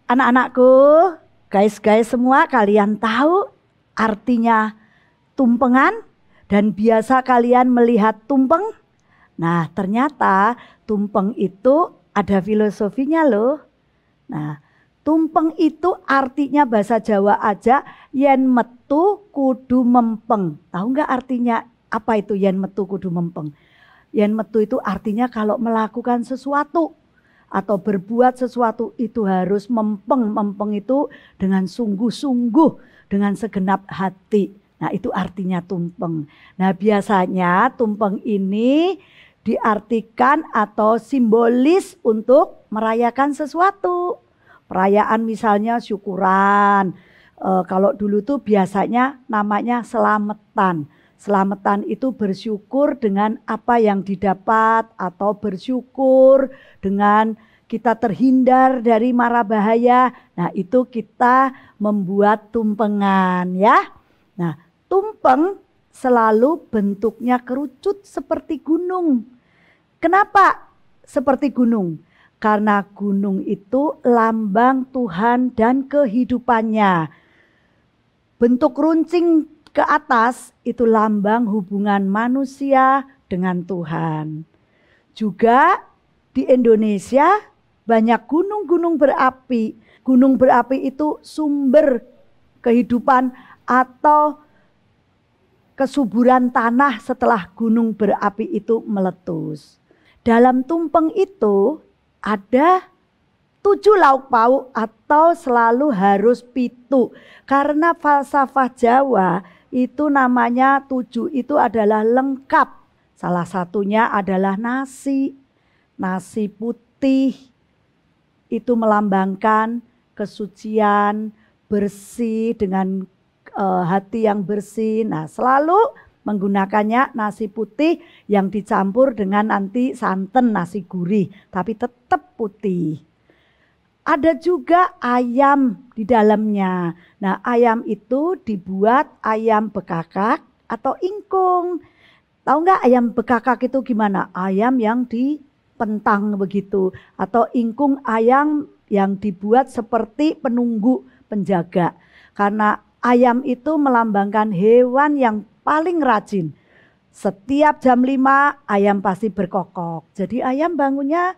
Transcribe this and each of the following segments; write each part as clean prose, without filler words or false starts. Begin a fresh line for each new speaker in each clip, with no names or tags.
Anak-anakku, guys-guys semua, kalian tahu artinya tumpengan dan biasa kalian melihat tumpeng? Nah, ternyata tumpeng itu ada filosofinya loh. Nah, tumpeng itu artinya bahasa Jawa aja, yen metu kudu mempeng. Tahu nggak artinya apa itu yen metu kudu mempeng? Yen metu itu artinya kalau melakukan sesuatu atau berbuat sesuatu itu harus mempeng. Mempeng itu dengan sungguh-sungguh, dengan segenap hati. Nah, itu artinya tumpeng. Nah, biasanya tumpeng ini diartikan atau simbolis untuk merayakan sesuatu. Perayaan misalnya syukuran. Kalau dulu tuh biasanya namanya selamatan. Selamatan itu bersyukur dengan apa yang didapat atau bersyukur dengan kita terhindar dari mara bahaya. Nah, itu kita membuat tumpengan ya. Nah, tumpeng selalu bentuknya kerucut seperti gunung. Kenapa seperti gunung? Karena gunung itu lambang Tuhan dan kehidupannya. Bentuk runcing ke atas itu lambang hubungan manusia dengan Tuhan. Juga di Indonesia banyak gunung-gunung berapi. Gunung berapi itu sumber kehidupan atau kesuburan tanah setelah gunung berapi itu meletus. Dalam tumpeng itu ada 7 lauk pauk atau selalu harus pitu. Karena falsafah Jawa itu namanya 7 itu adalah lengkap. Salah satunya adalah nasi. Nasi putih itu melambangkan kesucian, bersih dengan hati yang bersih. Nah, selalu menggunakannya nasi putih yang dicampur dengan nanti santan nasi gurih, tapi tetap putih. Ada juga ayam di dalamnya. Nah, ayam itu dibuat ayam bekakak atau ingkung. Tahu nggak ayam bekakak itu gimana? Ayam yang dipentang begitu. Atau ingkung ayam yang dibuat seperti penunggu penjaga. Karena ayam itu melambangkan hewan yang paling rajin. Setiap jam 5 ayam pasti berkokok. Jadi ayam bangunnya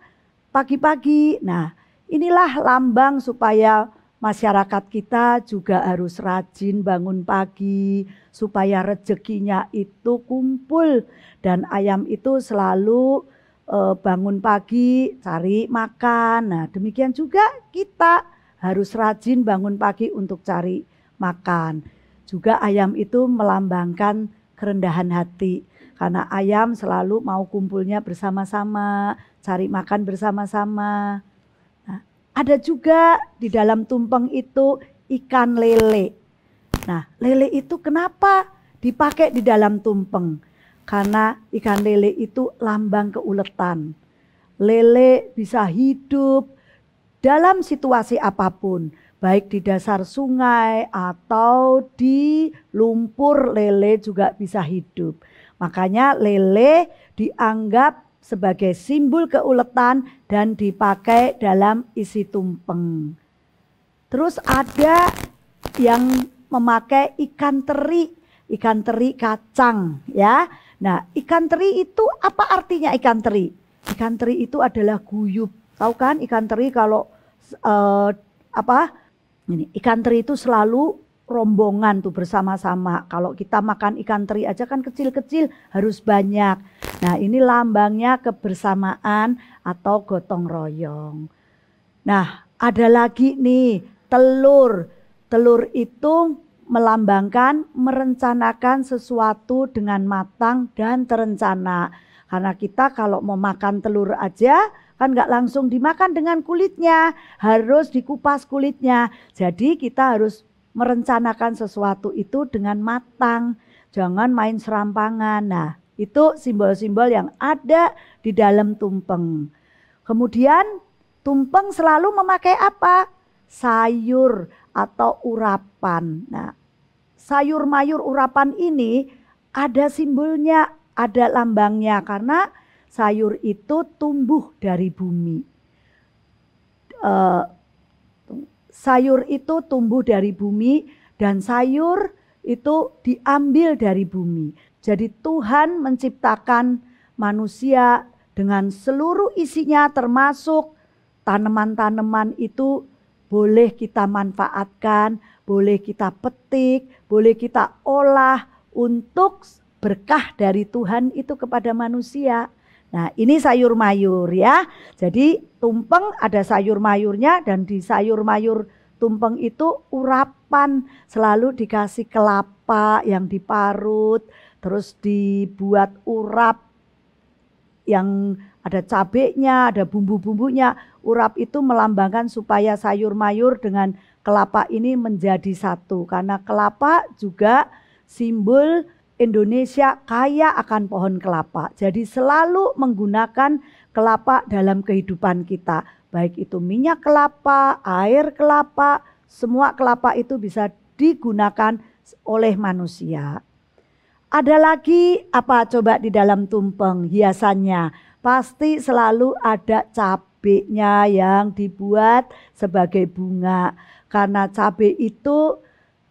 pagi-pagi. Nah, inilah lambang supaya masyarakat kita juga harus rajin bangun pagi. Supaya rezekinya itu kumpul. Dan ayam itu selalu bangun pagi cari makan. Nah, demikian juga kita harus rajin bangun pagi untuk cari makan. Juga ayam itu melambangkan kerendahan hati. Karena ayam selalu mau kumpulnya bersama-sama, cari makan bersama-sama. Nah, ada juga di dalam tumpeng itu ikan lele. Nah, lele itu kenapa dipakai di dalam tumpeng? Karena ikan lele itu lambang keuletan. Lele bisa hidup dalam situasi apapun. Baik di dasar sungai atau di lumpur, lele juga bisa hidup. Makanya lele dianggap sebagai simbol keuletan dan dipakai dalam isi tumpeng. Terus ada yang memakai ikan teri kacang ya. Nah, ikan teri itu apa artinya ikan teri? Ikan teri itu adalah guyup. Tahu kan ikan teri kalau ini ikan teri itu selalu rombongan tuh bersama-sama. Kalau kita makan ikan teri aja kan kecil-kecil harus banyak. Nah, ini lambangnya kebersamaan atau gotong royong. Nah, ada lagi nih telur. Telur itu melambangkan merencanakan sesuatu dengan matang dan terencana. Karena kita kalau mau makan telur aja kan nggak langsung dimakan dengan kulitnya, harus dikupas kulitnya. Jadi kita harus merencanakan sesuatu itu dengan matang, jangan main serampangan. Nah, itu simbol-simbol yang ada di dalam tumpeng. Kemudian tumpeng selalu memakai apa? Sayur atau urapan. Nah, sayur mayur urapan ini ada simbolnya, ada lambangnya karena sayur itu tumbuh dari bumi. sayur itu tumbuh dari bumi dan sayur itu diambil dari bumi. Jadi Tuhan menciptakan manusia dengan seluruh isinya termasuk tanaman-tanaman itu boleh kita manfaatkan, boleh kita petik, boleh kita olah untuk berkah dari Tuhan itu kepada manusia. Nah, ini sayur mayur ya. Jadi tumpeng ada sayur mayurnya dan di sayur mayur tumpeng itu urapan selalu dikasih kelapa yang diparut, terus dibuat urap yang ada cabenya, ada bumbu-bumbunya. Urap itu melambangkan supaya sayur mayur dengan kelapa ini menjadi satu. Karena kelapa juga simbol Indonesia kaya akan pohon kelapa. Jadi selalu menggunakan kelapa dalam kehidupan kita. Baik itu minyak kelapa, air kelapa, semua kelapa itu bisa digunakan oleh manusia. Ada lagi apa coba di dalam tumpeng hiasannya? Pasti selalu ada cabenya yang dibuat sebagai bunga. Karena cabai itu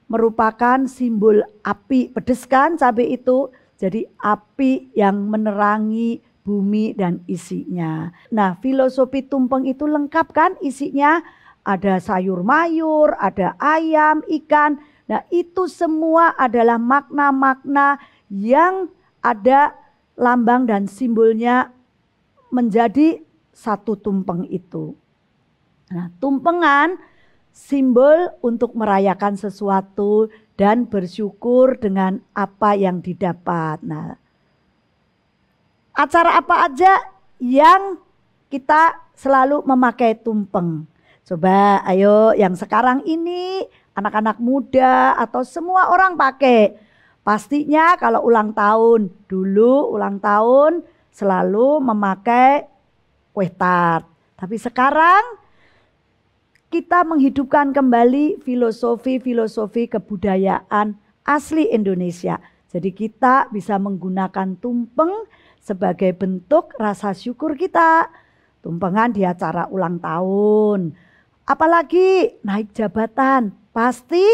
merupakan simbol api, pedes kan cabai itu. Jadi api yang menerangi bumi dan isinya. Nah, filosofi tumpeng itu lengkap kan isinya? Ada sayur mayur, ada ayam, ikan. Nah, itu semua adalah makna-makna yang ada lambang dan simbolnya menjadi satu tumpeng itu. Nah, tumpengan simbol untuk merayakan sesuatu dan bersyukur dengan apa yang didapat. Nah, acara apa aja yang kita selalu memakai tumpeng? Coba ayo yang sekarang ini anak-anak muda atau semua orang pakai. Pastinya kalau ulang tahun, dulu ulang tahun selalu memakai kue tart. Tapi sekarang kita menghidupkan kembali filosofi-filosofi kebudayaan asli Indonesia. Jadi kita bisa menggunakan tumpeng sebagai bentuk rasa syukur kita. Tumpengan di acara ulang tahun. Apalagi naik jabatan. Pasti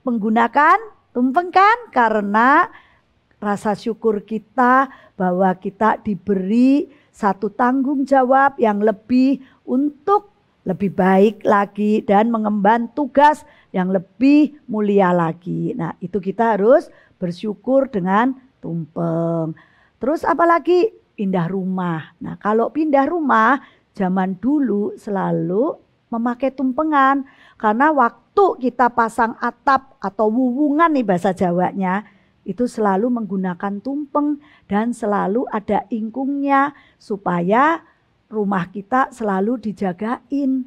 menggunakan tumpeng kan? Karena rasa syukur kita bahwa kita diberi satu tanggung jawab yang lebih untuk lebih baik lagi dan mengemban tugas yang lebih mulia lagi. Nah, itu kita harus bersyukur dengan tumpeng. Terus apalagi pindah rumah. Nah, kalau pindah rumah zaman dulu selalu memakai tumpengan. Karena waktu kita pasang atap atau wuwungan nih bahasa Jawanya, itu selalu menggunakan tumpeng dan selalu ada ingkungnya supaya rumah kita selalu dijagain,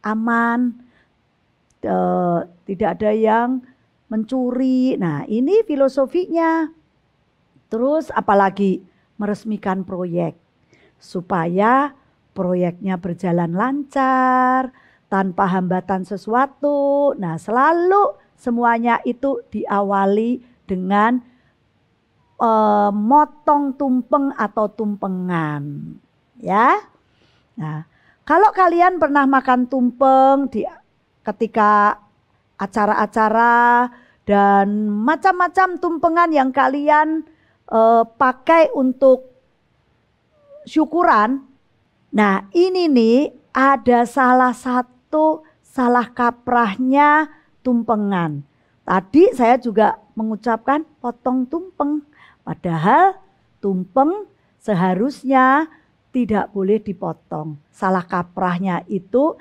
aman, tidak ada yang mencuri. Nah, ini filosofinya. Terus apalagi meresmikan proyek supaya proyeknya berjalan lancar, tanpa hambatan sesuatu. Nah, selalu semuanya itu diawali dengan motong tumpeng atau tumpengan. Ya. Nah, kalau kalian pernah makan tumpeng ketika acara-acara dan macam-macam tumpengan yang kalian pakai untuk syukuran. Nah, ini nih ada salah satu salah kaprahnya tumpengan. Tadi saya juga mengucapkan potong tumpeng. Padahal tumpeng seharusnya tidak boleh dipotong. Salah kaprahnya itu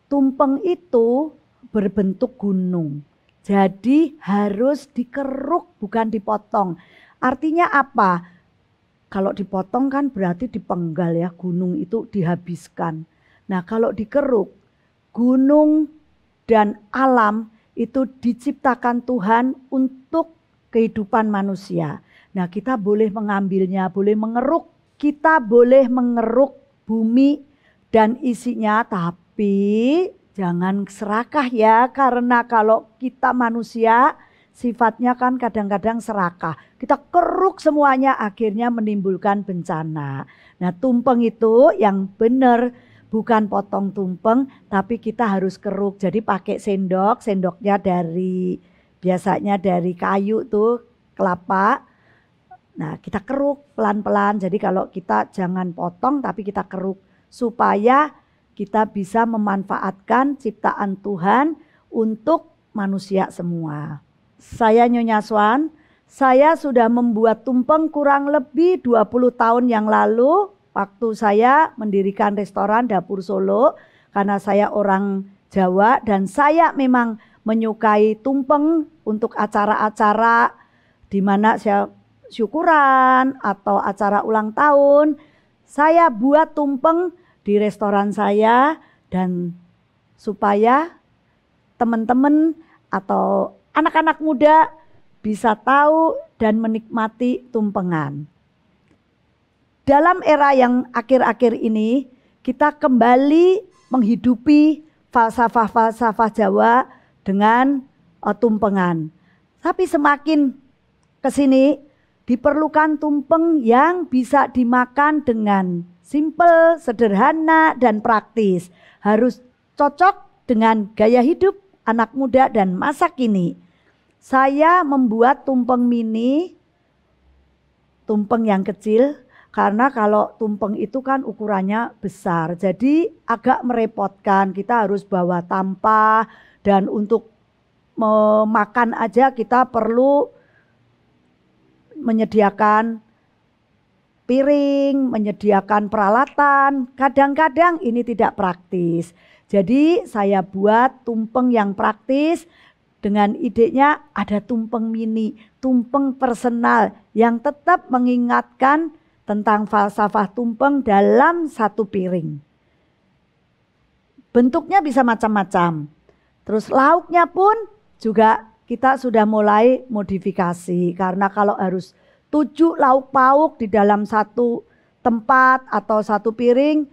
tumpeng itu berbentuk gunung. Jadi harus dikeruk bukan dipotong. Artinya apa? Kalau dipotong kan berarti dipenggal ya, gunung itu dihabiskan. Nah, kalau dikeruk, gunung dan alam itu diciptakan Tuhan untuk kehidupan manusia. Nah, kita boleh mengambilnya, boleh mengeruk. Kita boleh mengeruk bumi dan isinya, tapi jangan serakah ya. Karena kalau kita manusia sifatnya kan kadang-kadang serakah. Kita keruk semuanya akhirnya menimbulkan bencana. Nah, tumpeng itu yang benar bukan potong tumpeng, tapi kita harus keruk. Jadi pakai sendok, sendoknya biasanya dari kayu tuh, kelapa. Nah, kita keruk pelan-pelan. Jadi kalau kita jangan potong tapi kita keruk supaya kita bisa memanfaatkan ciptaan Tuhan untuk manusia semua. Saya Nyonya Swan, saya sudah membuat tumpeng kurang lebih 20 tahun yang lalu waktu saya mendirikan restoran Dapur Solo, karena saya orang Jawa dan saya memang menyukai tumpeng untuk acara-acara di mana saya syukuran atau acara ulang tahun. Saya buat tumpeng di restoran saya dan supaya teman-teman atau anak-anak muda bisa tahu dan menikmati tumpengan. Dalam era yang akhir-akhir ini, kita kembali menghidupi falsafah-falsafah Jawa dengan tumpengan. Tapi semakin ke sini diperlukan tumpeng yang bisa dimakan dengan simple, sederhana, dan praktis. Harus cocok dengan gaya hidup anak muda dan masa kini. Saya membuat tumpeng mini, tumpeng yang kecil, karena kalau tumpeng itu kan ukurannya besar. Jadi agak merepotkan, kita harus bawa tampah dan untuk memakan aja kita perlu menyediakan piring, menyediakan peralatan. Kadang-kadang ini tidak praktis. Jadi saya buat tumpeng yang praktis dengan idenya ada tumpeng mini, tumpeng personal yang tetap mengingatkan tentang falsafah tumpeng dalam satu piring. Bentuknya bisa macam-macam. Terus lauknya pun juga kita sudah mulai modifikasi, karena kalau harus 7 lauk pauk di dalam satu tempat atau satu piring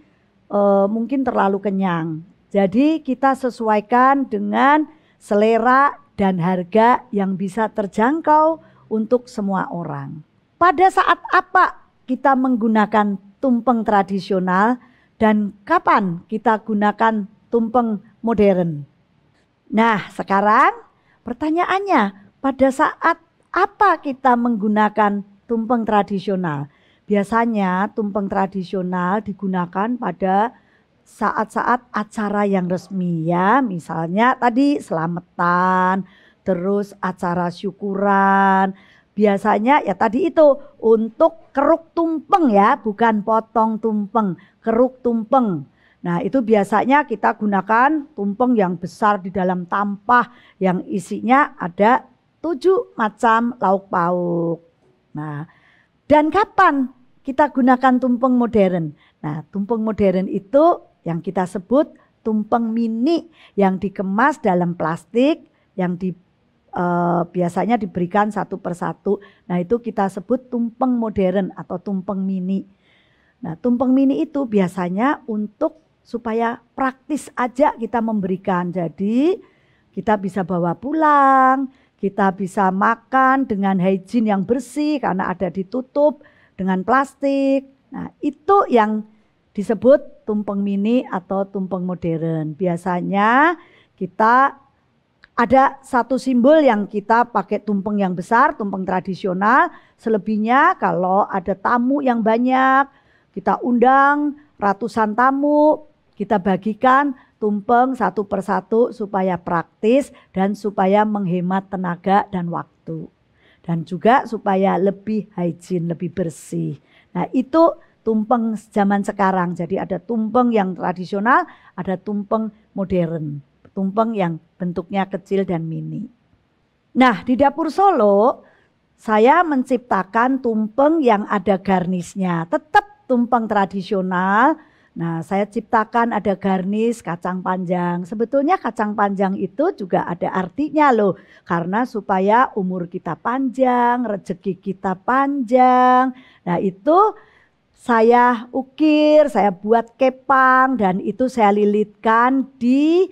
mungkin terlalu kenyang. Jadi kita sesuaikan dengan selera dan harga yang bisa terjangkau untuk semua orang. Pada saat apa kita menggunakan tumpeng tradisional dan kapan kita gunakan tumpeng modern? Nah, sekarang pertanyaannya, pada saat apa kita menggunakan tumpeng tradisional? Biasanya tumpeng tradisional digunakan pada saat-saat acara yang resmi ya, misalnya tadi selamatan, terus acara syukuran. Biasanya ya tadi itu untuk keruk tumpeng ya, bukan potong tumpeng, keruk tumpeng. Nah itu biasanya kita gunakan tumpeng yang besar di dalam tampah yang isinya ada 7 macam lauk pauk. Nah, dan kapan kita gunakan tumpeng modern? Nah, tumpeng modern itu yang kita sebut tumpeng mini yang dikemas dalam plastik yang biasanya diberikan satu persatu. Nah, itu kita sebut tumpeng modern atau tumpeng mini. Nah, tumpeng mini itu biasanya untuk supaya praktis aja kita memberikan. Jadi, kita bisa bawa pulang, kita bisa makan dengan hygiene yang bersih karena ada ditutup dengan plastik. Nah, itu yang disebut tumpeng mini atau tumpeng modern. Biasanya kita ada satu simbol yang kita pakai tumpeng yang besar, tumpeng tradisional. Selebihnya kalau ada tamu yang banyak, kita undang ratusan tamu, kita bagikan tumpeng satu persatu supaya praktis dan supaya menghemat tenaga dan waktu. Dan juga supaya lebih hygiene, lebih bersih. Nah itu tumpeng zaman sekarang. Jadi ada tumpeng yang tradisional, ada tumpeng modern. Tumpeng yang bentuknya kecil dan mini. Nah di Dapur Solo saya menciptakan tumpeng yang ada garnisnya. Tetap tumpeng tradisional. Nah saya ciptakan ada garnis kacang panjang. Sebetulnya kacang panjang itu juga ada artinya loh. Karena supaya umur kita panjang, rezeki kita panjang. Nah itu saya ukir, saya buat kepang dan itu saya lilitkan di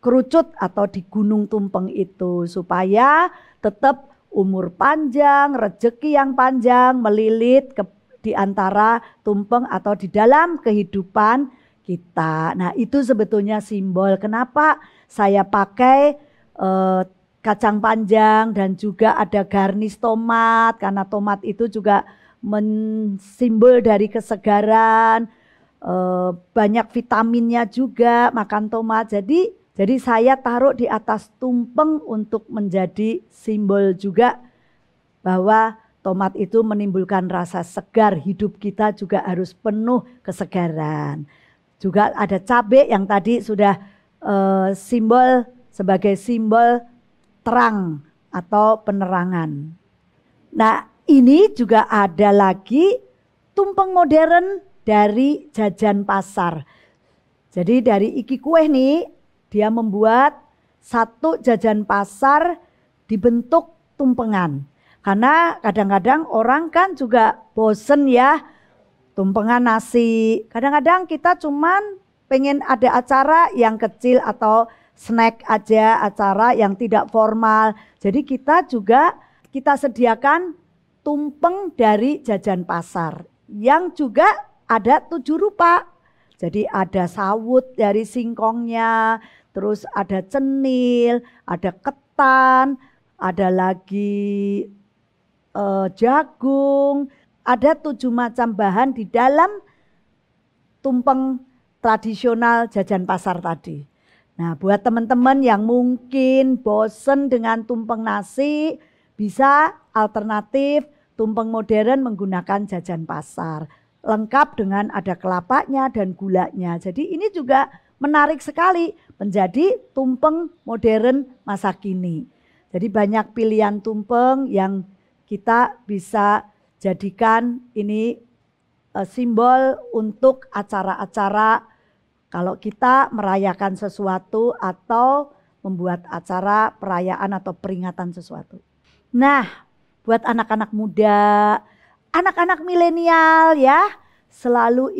kerucut atau di gunung tumpeng itu. Supaya tetap umur panjang, rezeki yang panjang, melilit ke di antara tumpeng atau di dalam kehidupan kita. Nah, itu sebetulnya simbol. Kenapa saya pakai kacang panjang dan juga ada garnish tomat, karena tomat itu juga mensimbol dari kesegaran, banyak vitaminnya juga makan tomat. Jadi saya taruh di atas tumpeng untuk menjadi simbol juga bahwa tomat itu menimbulkan rasa segar, hidup kita juga harus penuh kesegaran. Juga ada cabai yang tadi sudah simbol sebagai simbol terang atau penerangan. Nah, ini juga ada lagi tumpeng modern dari jajan pasar. Jadi dari Iki Kue nih, dia membuat satu jajan pasar dibentuk tumpengan. Karena kadang-kadang orang kan juga bosen ya, tumpengan nasi. Kadang-kadang kita cuman pengen ada acara yang kecil atau snack aja, acara yang tidak formal. Jadi kita sediakan tumpeng dari jajan pasar yang juga ada 7 rupa. Jadi ada sawut dari singkongnya, terus ada cenil, ada ketan, ada lagi jagung, ada 7 macam bahan di dalam tumpeng tradisional jajan pasar tadi. Nah, buat teman-teman yang mungkin bosen dengan tumpeng nasi, bisa alternatif tumpeng modern menggunakan jajan pasar. Lengkap dengan ada kelapanya dan gulanya. Jadi ini juga menarik sekali menjadi tumpeng modern masa kini. Jadi banyak pilihan tumpeng yang kita bisa jadikan ini simbol untuk acara-acara kalau kita merayakan sesuatu atau membuat acara perayaan atau peringatan sesuatu. Nah, buat anak-anak muda, anak-anak milenial ya, selalu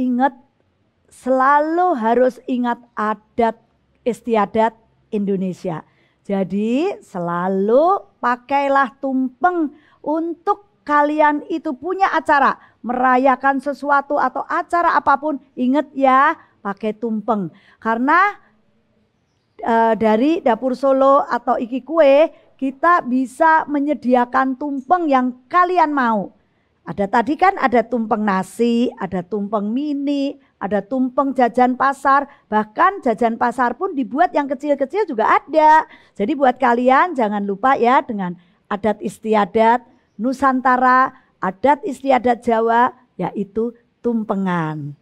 harus ingat adat istiadat Indonesia. Jadi selalu pakailah tumpeng untuk kalian itu punya acara, merayakan sesuatu atau acara apapun, ingat ya, pakai tumpeng. Karena dari Dapur Solo atau Iki Kue, kita bisa menyediakan tumpeng yang kalian mau. Ada tadi kan ada tumpeng nasi, ada tumpeng mini, ada tumpeng jajan pasar. Bahkan jajan pasar pun dibuat yang kecil-kecil juga ada. Jadi buat kalian jangan lupa ya dengan adat istiadat Nusantara, adat istiadat Jawa, yaitu tumpengan.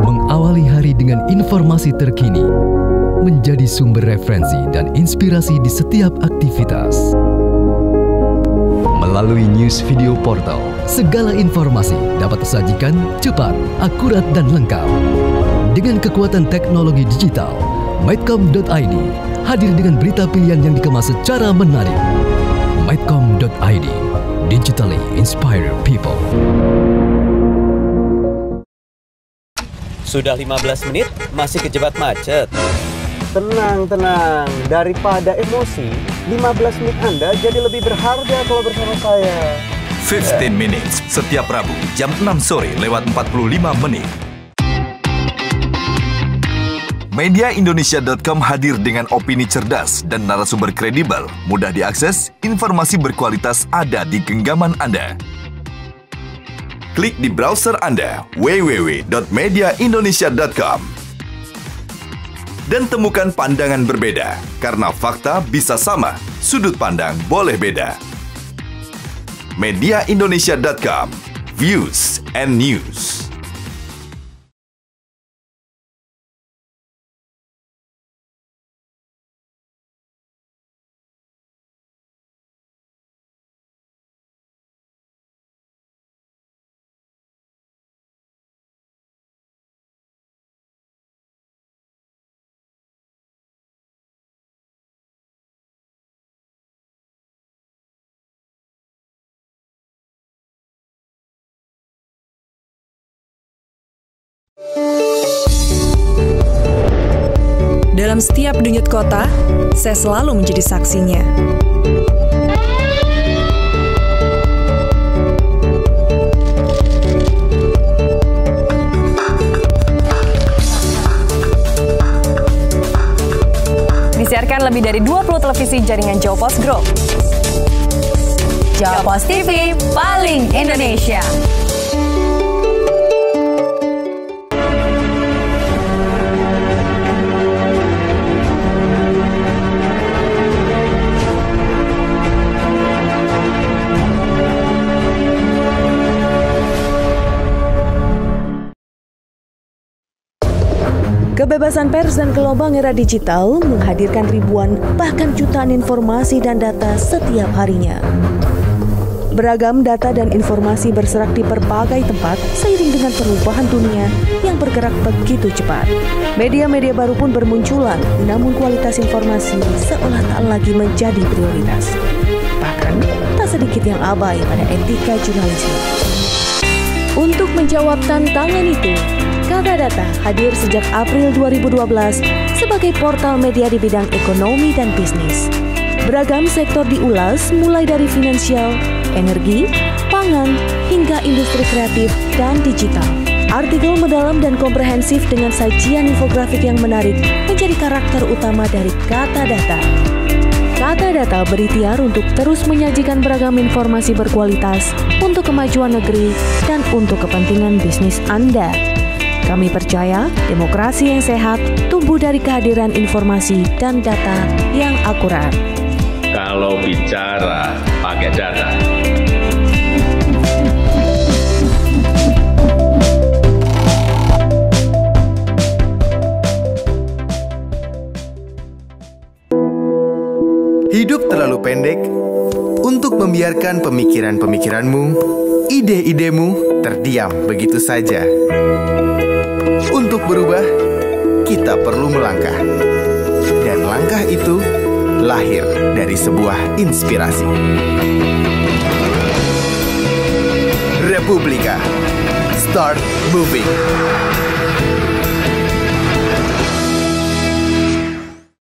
Mengawali hari dengan informasi terkini, menjadi sumber referensi dan inspirasi di setiap aktivitas. Melalui news video portal, segala informasi dapat disajikan cepat, akurat, dan lengkap. Dengan kekuatan teknologi digital, Medcom.id hadir dengan berita pilihan yang dikemas secara menarik. Medcom.id, digitally inspire people.
Sudah 15 menit, masih kejebak macet.
Tenang, daripada emosi, 15 menit Anda jadi lebih berharga kalau bersama saya.
15 Minutes, setiap Rabu, jam 6 sore lewat 45 menit. Mediaindonesia.com hadir dengan opini cerdas dan narasumber kredibel, mudah diakses, informasi berkualitas ada di genggaman Anda. Klik di browser Anda, www.mediaindonesia.com. Dan temukan pandangan berbeda, karena fakta bisa sama, sudut pandang boleh beda. Mediaindonesia.com, views and news.
Dalam setiap denyut kota, saya selalu menjadi saksinya.
Disiarkan lebih dari 20 televisi jaringan Jawa Pos Group. Jawa Pos TV, paling Indonesia.
Kebebasan pers dan gelombang era digital menghadirkan ribuan bahkan jutaan informasi dan data setiap harinya. Beragam data dan informasi berserak di berbagai tempat seiring dengan perubahan dunia yang bergerak begitu cepat. Media-media baru pun bermunculan, namun kualitas informasi seolah tak lagi menjadi prioritas. Bahkan tak sedikit yang abai pada etika jurnalisme. Untuk menjawab tantangan itu, Kata Data hadir sejak April 2012 sebagai portal media di bidang ekonomi dan bisnis. Beragam sektor diulas mulai dari finansial, energi, pangan, hingga industri kreatif dan digital. Artikel mendalam dan komprehensif dengan sajian infografik yang menarik menjadi karakter utama dari Kata Data. Kata Data berikhtiar untuk terus menyajikan beragam informasi berkualitas untuk kemajuan negeri dan untuk kepentingan bisnis Anda. Kami percaya demokrasi yang sehat tumbuh dari kehadiran informasi dan data yang akurat.
Kalau bicara pakai data.
Hidup terlalu pendek untuk membiarkan pemikiran-pemikiranmu, ide-idemu terdiam begitu saja. Untuk berubah, kita perlu melangkah. Dan langkah itu lahir dari sebuah inspirasi. Republika, start moving.